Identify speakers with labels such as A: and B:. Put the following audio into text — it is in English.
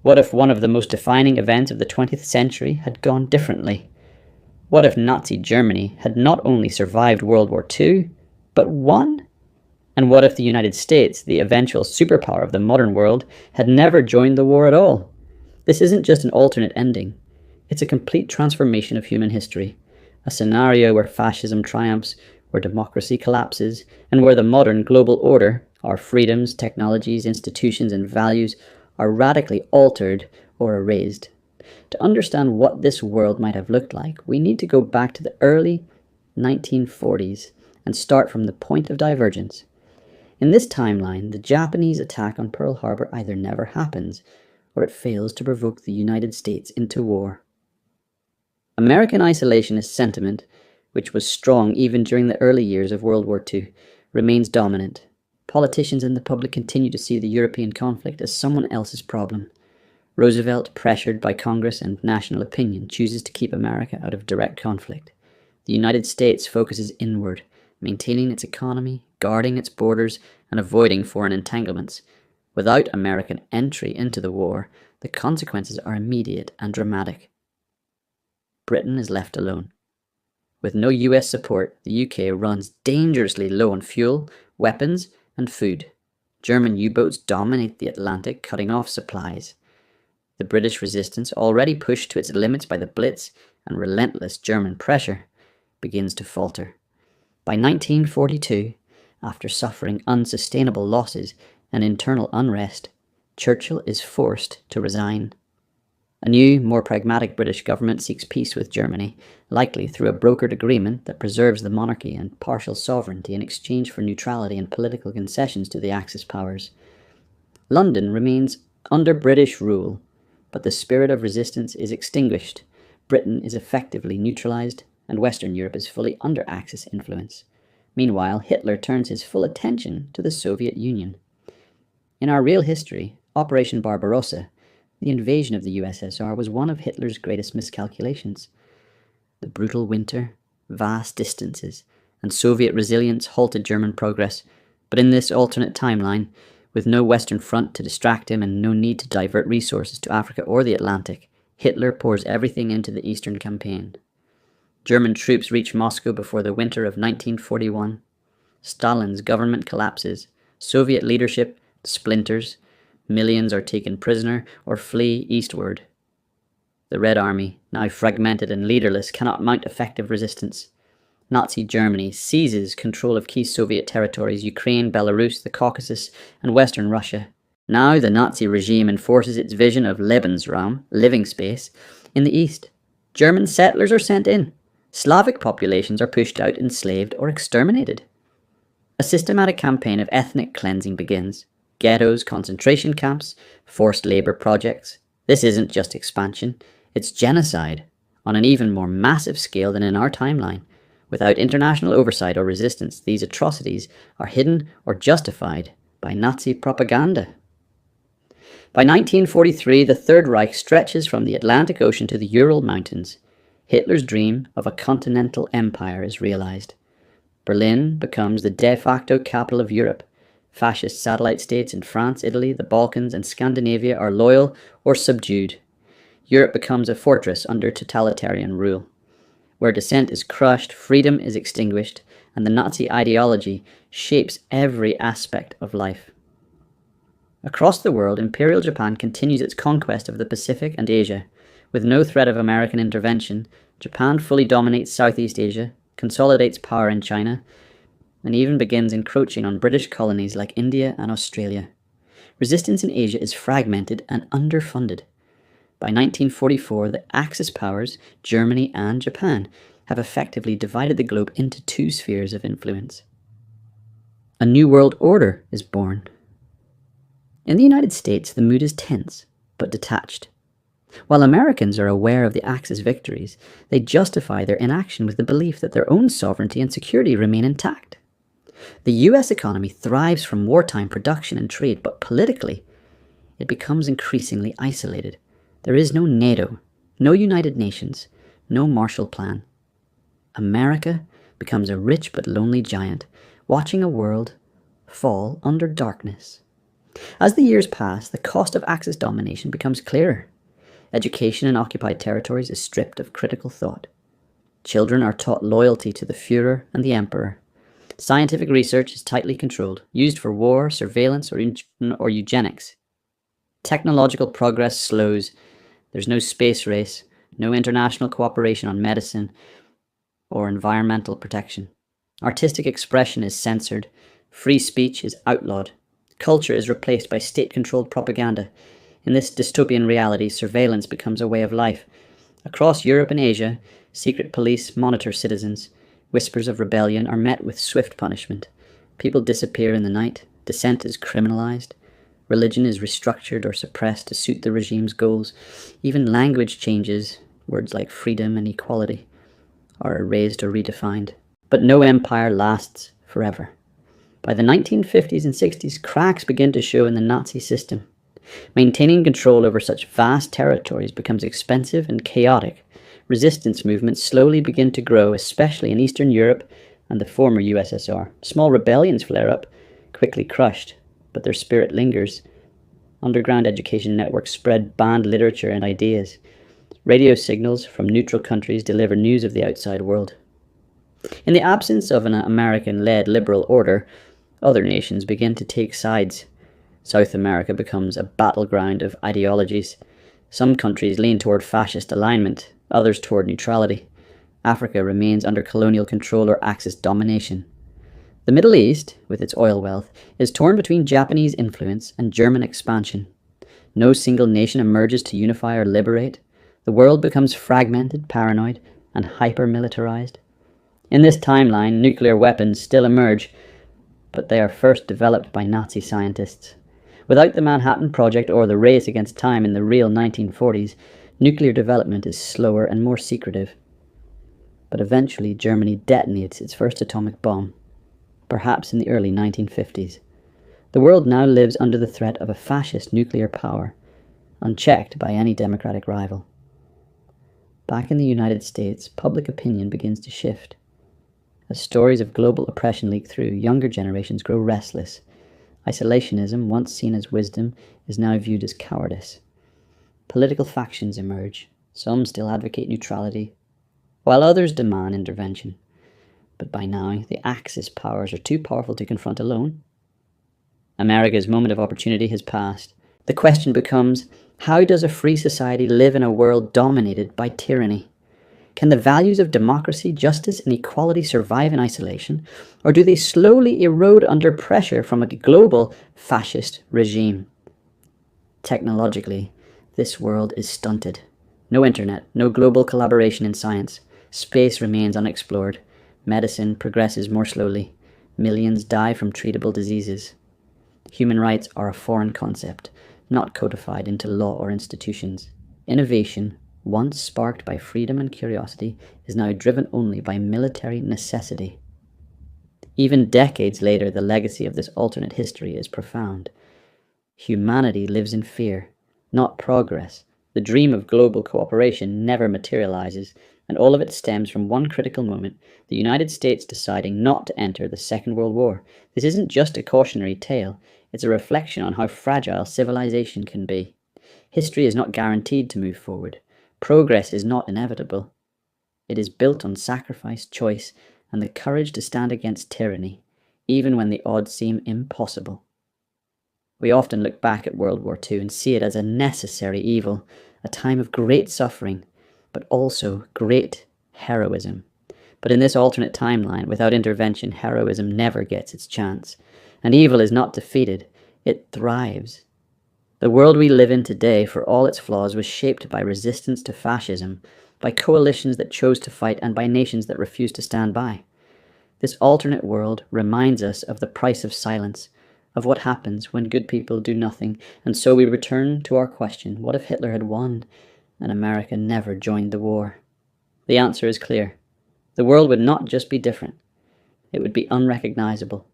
A: What if one of the most defining events of the 20th century had gone differently? What if Nazi Germany had not only survived World War II, but won? And what if the United States, the eventual superpower of the modern world, had never joined the war at all? This isn't just an alternate ending. It's a complete transformation of human history. A scenario where fascism triumphs, where democracy collapses, and where the modern global order, our freedoms, technologies, institutions, and values, are radically altered or erased. To understand what this world might have looked like, we need to go back to the early 1940s and start from the point of divergence. In this timeline, the Japanese attack on Pearl Harbor either never happens, or it fails to provoke the United States into war. American isolationist sentiment, which was strong even during the early years of World War II, remains dominant. Politicians and the public continue to see the European conflict as someone else's problem. Roosevelt, pressured by Congress and national opinion, chooses to keep America out of direct conflict. The United States focuses inward, maintaining its economy, guarding its borders, and avoiding foreign entanglements. Without American entry into the war, the consequences are immediate and dramatic. Britain is left alone. With no US support, the UK runs dangerously low on fuel, weapons, and food. German U-boats dominate the Atlantic, cutting off supplies. The British resistance, already pushed to its limits by the Blitz and relentless German pressure, begins to falter. By 1942, after suffering unsustainable losses and internal unrest, Churchill is forced to resign. A new, more pragmatic British government seeks peace with Germany, likely through a brokered agreement that preserves the monarchy and partial sovereignty in exchange for neutrality and political concessions to the Axis powers. London remains under British rule, but the spirit of resistance is extinguished. Britain is effectively neutralized, and Western Europe is fully under Axis influence. Meanwhile, Hitler turns his full attention to the Soviet Union. In our real history, Operation Barbarossa, the invasion of the USSR, was one of Hitler's greatest miscalculations. The brutal winter, vast distances, and Soviet resilience halted German progress, but in this alternate timeline, with no Western front to distract him and no need to divert resources to Africa or the Atlantic, Hitler pours everything into the Eastern campaign. German troops reach Moscow before the winter of 1941. Stalin's government collapses. Soviet leadership splinters. Millions are taken prisoner or flee eastward. The Red Army, now fragmented and leaderless, cannot mount effective resistance. Nazi Germany seizes control of key Soviet territories: Ukraine, Belarus, the Caucasus, and Western Russia. Now the Nazi regime enforces its vision of Lebensraum, living space, in the east. German settlers are sent in. Slavic populations are pushed out, enslaved, or exterminated. A systematic campaign of ethnic cleansing begins. Ghettos, concentration camps, forced labour projects. This isn't just expansion, it's genocide, on an even more massive scale than in our timeline. Without international oversight or resistance, these atrocities are hidden or justified by Nazi propaganda. By 1943, the Third Reich stretches from the Atlantic Ocean to the Ural Mountains. Hitler's dream of a continental empire is realized. Berlin becomes the de facto capital of Europe. Fascist satellite states in France, Italy, the Balkans, and Scandinavia are loyal or subdued. Europe becomes a fortress under totalitarian rule. Where dissent is crushed, freedom is extinguished, and the Nazi ideology shapes every aspect of life. Across the world, Imperial Japan continues its conquest of the Pacific and Asia. With no threat of American intervention, Japan fully dominates Southeast Asia, consolidates power in China, and even begins encroaching on British colonies like India and Australia. Resistance in Asia is fragmented and underfunded. By 1944, the Axis powers, Germany and Japan, have effectively divided the globe into two spheres of influence. A new world order is born. In the United States, the mood is tense, but detached. While Americans are aware of the Axis victories, they justify their inaction with the belief that their own sovereignty and security remain intact. The US economy thrives from wartime production and trade, but politically, it becomes increasingly isolated. There is no NATO, no United Nations, no Marshall Plan. America becomes a rich but lonely giant, watching a world fall under darkness. As the years pass, the cost of Axis domination becomes clearer. Education in occupied territories is stripped of critical thought. Children are taught loyalty to the Führer and the Emperor. Scientific research is tightly controlled, used for war, surveillance, or eugenics. Technological progress slows. There's no space race, no international cooperation on medicine or environmental protection. Artistic expression is censored. Free speech is outlawed. Culture is replaced by state-controlled propaganda. In this dystopian reality, surveillance becomes a way of life. Across Europe and Asia, secret police monitor citizens. Whispers of rebellion are met with swift punishment. People disappear in the night. Dissent is criminalized. Religion is restructured or suppressed to suit the regime's goals. Even language changes. Words like freedom and equality are erased or redefined. But no empire lasts forever. By the 1950s and 60s, cracks begin to show in the Nazi system. Maintaining control over such vast territories becomes expensive and chaotic. Resistance movements slowly begin to grow, especially in Eastern Europe and the former USSR. Small rebellions flare up, quickly crushed, but their spirit lingers. Underground education networks spread banned literature and ideas. Radio signals from neutral countries deliver news of the outside world. In the absence of an American-led liberal order, other nations begin to take sides. South America becomes a battleground of ideologies. Some countries lean toward fascist alignment, others toward neutrality. Africa remains under colonial control or Axis domination. The Middle East, with its oil wealth, is torn between Japanese influence and German expansion. No single nation emerges to unify or liberate. The world becomes fragmented, paranoid, and hyper-militarized. In this timeline, nuclear weapons still emerge, but they are first developed by Nazi scientists. Without the Manhattan Project or the race against time in the real 1940s, nuclear development is slower and more secretive. But eventually, Germany detonates its first atomic bomb, perhaps in the early 1950s. The world now lives under the threat of a fascist nuclear power, unchecked by any democratic rival. Back in the United States, public opinion begins to shift. As stories of global oppression leak through, younger generations grow restless. Isolationism, once seen as wisdom, is now viewed as cowardice. Political factions emerge. Some still advocate neutrality, while others demand intervention. But by now, the Axis powers are too powerful to confront alone. America's moment of opportunity has passed. The question becomes, how does a free society live in a world dominated by tyranny? Can the values of democracy, justice, and equality survive in isolation, or do they slowly erode under pressure from a global fascist regime? Technologically, this world is stunted. No internet, no global collaboration in science. Space remains unexplored. Medicine progresses more slowly. Millions die from treatable diseases. Human rights are a foreign concept, not codified into law or institutions. Innovation, once sparked by freedom and curiosity, is now driven only by military necessity. Even decades later, the legacy of this alternate history is profound. Humanity lives in fear, not progress. The dream of global cooperation never materializes, and all of it stems from one critical moment, the United States deciding not to enter the Second World War. This isn't just a cautionary tale, it's a reflection on how fragile civilization can be. History is not guaranteed to move forward. Progress is not inevitable. It is built on sacrifice, choice, and the courage to stand against tyranny, even when the odds seem impossible. We often look back at World War II and see it as a necessary evil, a time of great suffering, but also great heroism. But in this alternate timeline, without intervention, heroism never gets its chance. And evil is not defeated, it thrives. The world we live in today, for all its flaws, was shaped by resistance to fascism, by coalitions that chose to fight, and by nations that refused to stand by. This alternate world reminds us of the price of silence, of what happens when good people do nothing, and so we return to our question, what if Hitler had won and America never joined the war? The answer is clear. The world would not just be different, it would be unrecognizable.